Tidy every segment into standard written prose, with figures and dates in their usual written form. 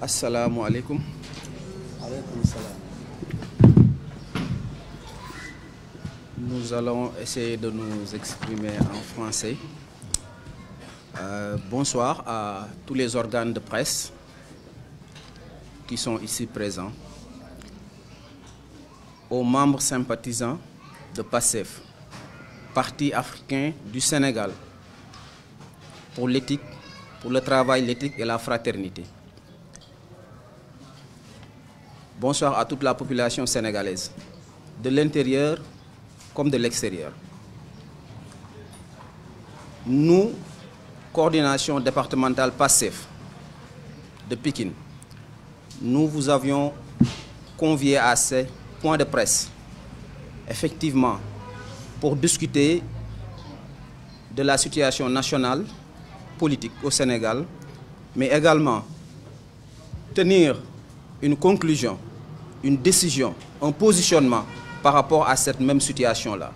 Assalamu alaikum. Alaykoum salam. Nous allons essayer de nous exprimer en français. Bonsoir à tous les organes de presse qui sont ici présents, aux membres sympathisants de PASTEF, Parti africain du Sénégal, pour l'éthique, pour le travail, l'éthique et la fraternité. Bonsoir à toute la population sénégalaise, de l'intérieur comme de l'extérieur. Nous, coordination départementale PASTEF de Pikine, nous vous avions convié à ces points de presse, effectivement, pour discuter de la situation nationale, politique au Sénégal, mais également tenir une conclusion, une décision, un positionnement par rapport à cette même situation-là.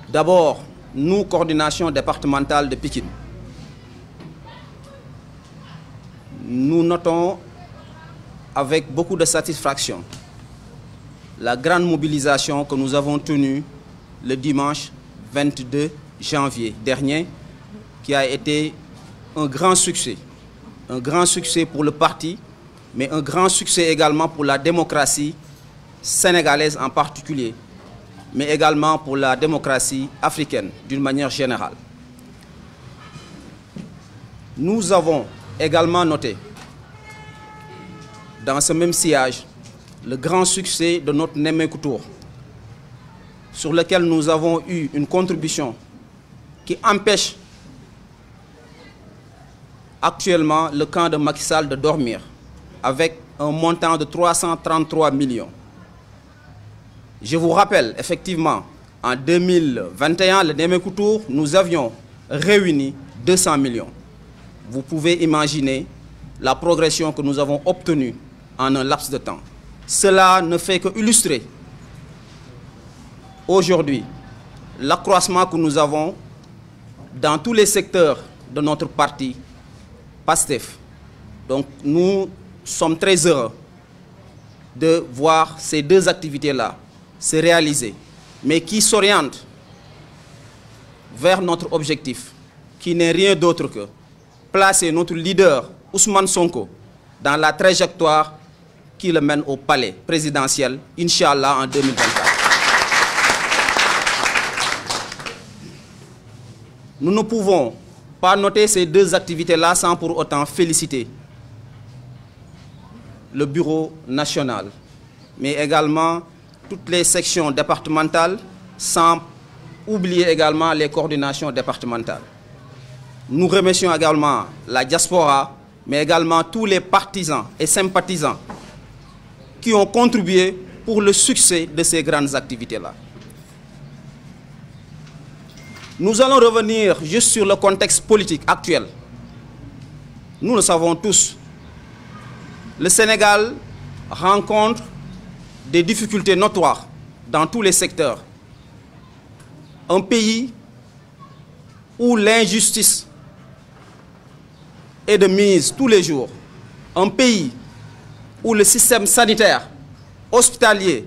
D'abord, nous, coordination départementale de Pikine, nous notons avec beaucoup de satisfaction la grande mobilisation que nous avons tenue le dimanche 22 janvier dernier, qui a été un grand succès pour le parti, mais un grand succès également pour la démocratie sénégalaise en particulier, mais également pour la démocratie africaine d'une manière générale. Nous avons également noté dans ce même sillage le grand succès de notre Nemmeeku Tour, sur lequel nous avons eu une contribution qui empêche actuellement le camp de Macky Sall de dormir, avec un montant de 333 millions. Je vous rappelle, effectivement, en 2021, le Nemmeeku Tour, nous avions réuni 200 millions. Vous pouvez imaginer la progression que nous avons obtenue en un laps de temps. Cela ne fait que illustrer aujourd'hui l'accroissement que nous avons dans tous les secteurs de notre parti PASTEF. Donc nous sommes très heureux de voir ces deux activités-là se réaliser, mais qui s'orientent vers notre objectif, qui n'est rien d'autre que placer notre leader Ousmane Sonko dans la trajectoire qui le mène au palais présidentiel, Inch'Allah, en 2024. Nous ne pouvons pas noter ces deux activités-là sans pour autant féliciter le bureau national, mais également toutes les sections départementales, sans oublier également les coordinations départementales. Nous remercions également la diaspora, mais également tous les partisans et sympathisants qui ont contribué pour le succès de ces grandes activités-là. Nous allons revenir juste sur le contexte politique actuel. Nous le savons tous. Le Sénégal rencontre des difficultés notoires dans tous les secteurs. Un pays où l'injustice est de mise tous les jours. Un pays où le système sanitaire, hospitalier,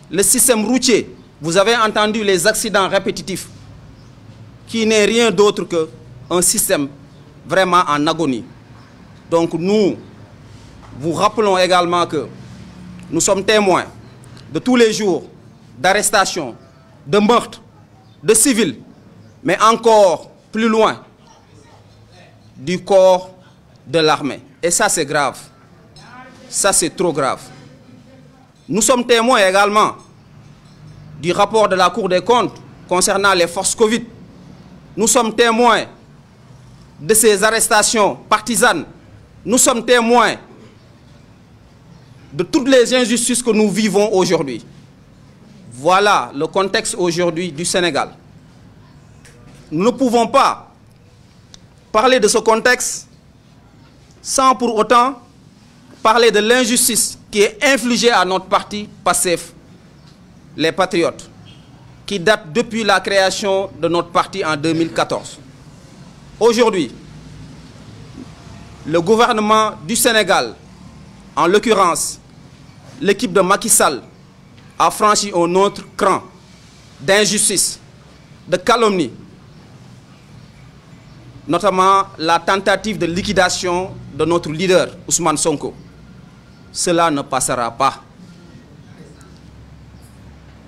le système routier, vous avez entendu les accidents répétitifs, qui n'est rien d'autre qu'un système vraiment en agonie. Donc nous vous rappelons également que nous sommes témoins de tous les jours d'arrestations, de meurtres, de civils, mais encore plus loin du corps de l'armée. Et ça, c'est grave. Ça, c'est trop grave. Nous sommes témoins également du rapport de la Cour des comptes concernant les forces Covid. Nous sommes témoins de ces arrestations partisanes. Nous sommes témoins de toutes les injustices que nous vivons aujourd'hui. Voilà le contexte aujourd'hui du Sénégal. Nous ne pouvons pas parler de ce contexte sans pour autant parler de l'injustice qui est infligée à notre parti PASTEF, les Patriotes, qui date depuis la création de notre parti en 2014. Aujourd'hui, le gouvernement du Sénégal, en l'occurrence l'équipe de Macky Sall, a franchi un autre cran d'injustice, de calomnie, notamment la tentative de liquidation de notre leader, Ousmane Sonko. Cela ne passera pas.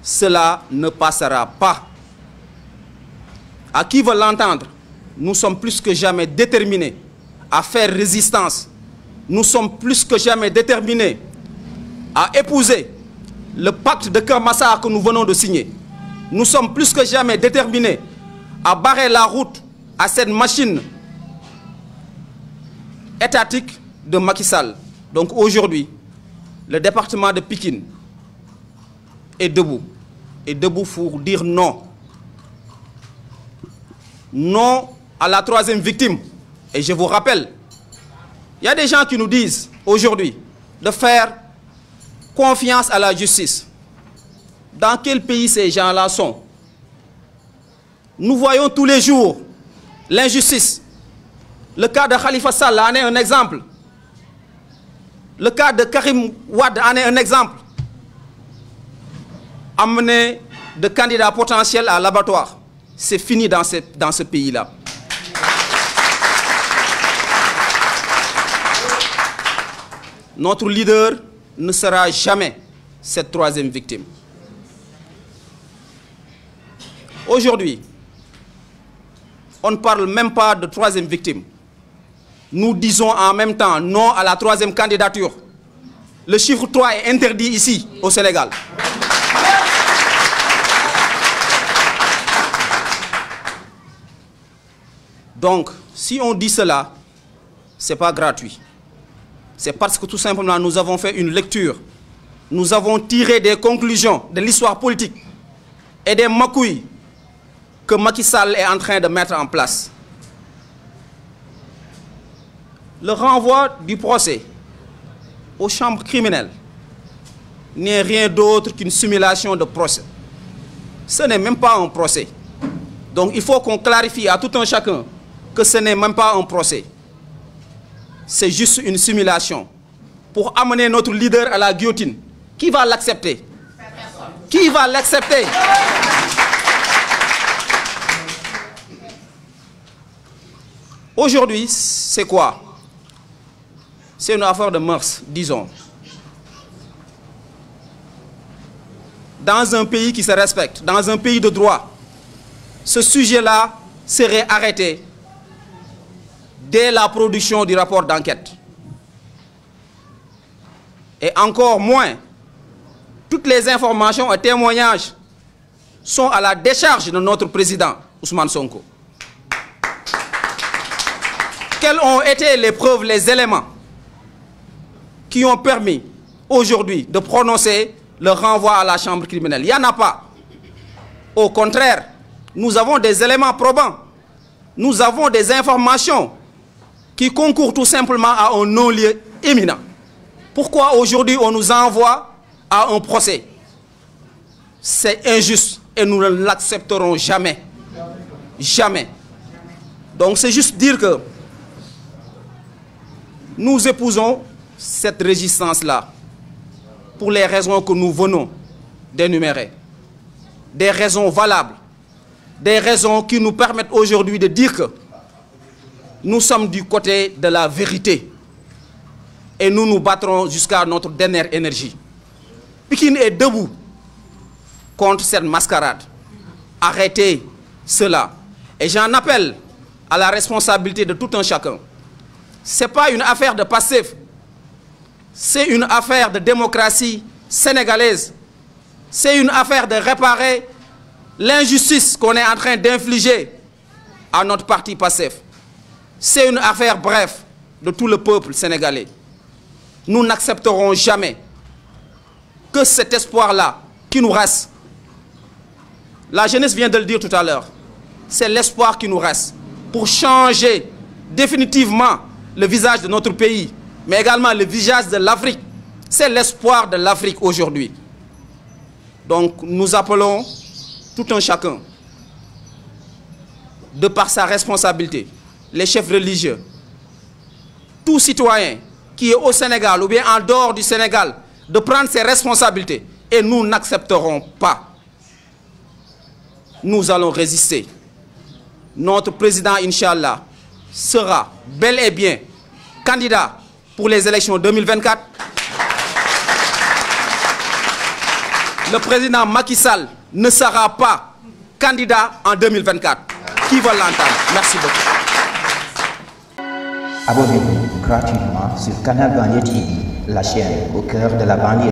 Cela ne passera pas. À qui veut l'entendre, nous sommes plus que jamais déterminés à faire résistance. Nous sommes plus que jamais déterminés à épouser le pacte de Keur Massar que nous venons de signer. Nous sommes plus que jamais déterminés à barrer la route à cette machine étatique de Macky Sall. Donc aujourd'hui, le département de Pikine est debout. Et debout pour dire non. Non à la troisième victime. Et je vous rappelle, il y a des gens qui nous disent aujourd'hui de faire confiance à la justice. Dans quel pays ces gens-là sont? Nous voyons tous les jours l'injustice. Le cas de Khalifa Sall en est un exemple. Le cas de Karim Wade en est un exemple. Amener de candidats potentiels à l'abattoir. C'est fini dans ce pays-là. Notre leader ne sera jamais cette troisième victime. Aujourd'hui, on ne parle même pas de troisième victime. Nous disons en même temps non à la troisième candidature. Le chiffre 3 est interdit ici, au Sénégal. Donc, si on dit cela, ce n'est pas gratuit. C'est parce que tout simplement nous avons fait une lecture. Nous avons tiré des conclusions de l'histoire politique et des macouilles que Macky Sall est en train de mettre en place. Le renvoi du procès aux chambres criminelles n'est rien d'autre qu'une simulation de procès. Ce n'est même pas un procès. Donc il faut qu'on clarifie à tout un chacun que ce n'est même pas un procès. C'est juste une simulation pour amener notre leader à la guillotine. Qui va l'accepter? Qui va l'accepter? Aujourd'hui, c'est quoi? C'est une affaire de mœurs, disons. Dans un pays qui se respecte, dans un pays de droit, ce sujet-là serait arrêté dès la production du rapport d'enquête. Et encore moins, toutes les informations et témoignages sont à la décharge de notre président, Ousmane Sonko. Quelles ont été les preuves, les éléments qui ont permis aujourd'hui de prononcer le renvoi à la chambre criminelle? Il n'y en a pas. Au contraire, nous avons des éléments probants. Nous avons des informations qui concourent tout simplement à un non-lieu imminent. Pourquoi aujourd'hui on nous envoie à un procès? C'est injuste et nous ne l'accepterons jamais. Jamais. Donc c'est juste dire que nous épousons cette résistance-là pour les raisons que nous venons d'énumérer. Des raisons valables. Des raisons qui nous permettent aujourd'hui de dire que nous sommes du côté de la vérité. Et nous nous battrons jusqu'à notre dernière énergie. Pikine est debout contre cette mascarade. Arrêtez cela. Et j'en appelle à la responsabilité de tout un chacun. Ce n'est pas une affaire de passif. C'est une affaire de démocratie sénégalaise. C'est une affaire de réparer l'injustice qu'on est en train d'infliger à notre parti passif. C'est une affaire, bref, de tout le peuple sénégalais. Nous n'accepterons jamais que cet espoir-là qui nous reste, la jeunesse vient de le dire tout à l'heure, c'est l'espoir qui nous reste pour changer définitivement le visage de notre pays, mais également le visage de l'Afrique. C'est l'espoir de l'Afrique aujourd'hui. Donc nous appelons tout un chacun, de par sa responsabilité, les chefs religieux, tout citoyen qui est au Sénégal ou bien en dehors du Sénégal de prendre ses responsabilités. Et nous n'accepterons pas. Nous allons résister. Notre président, Inch'Allah, sera bel et bien candidat pour les élections 2024. Le président Macky Sall ne sera pas candidat en 2024. Qui va l'entendre? Merci beaucoup. Abonnez-vous gratuitement sur Canal Banlieue TV, la chaîne au cœur de la banlieue.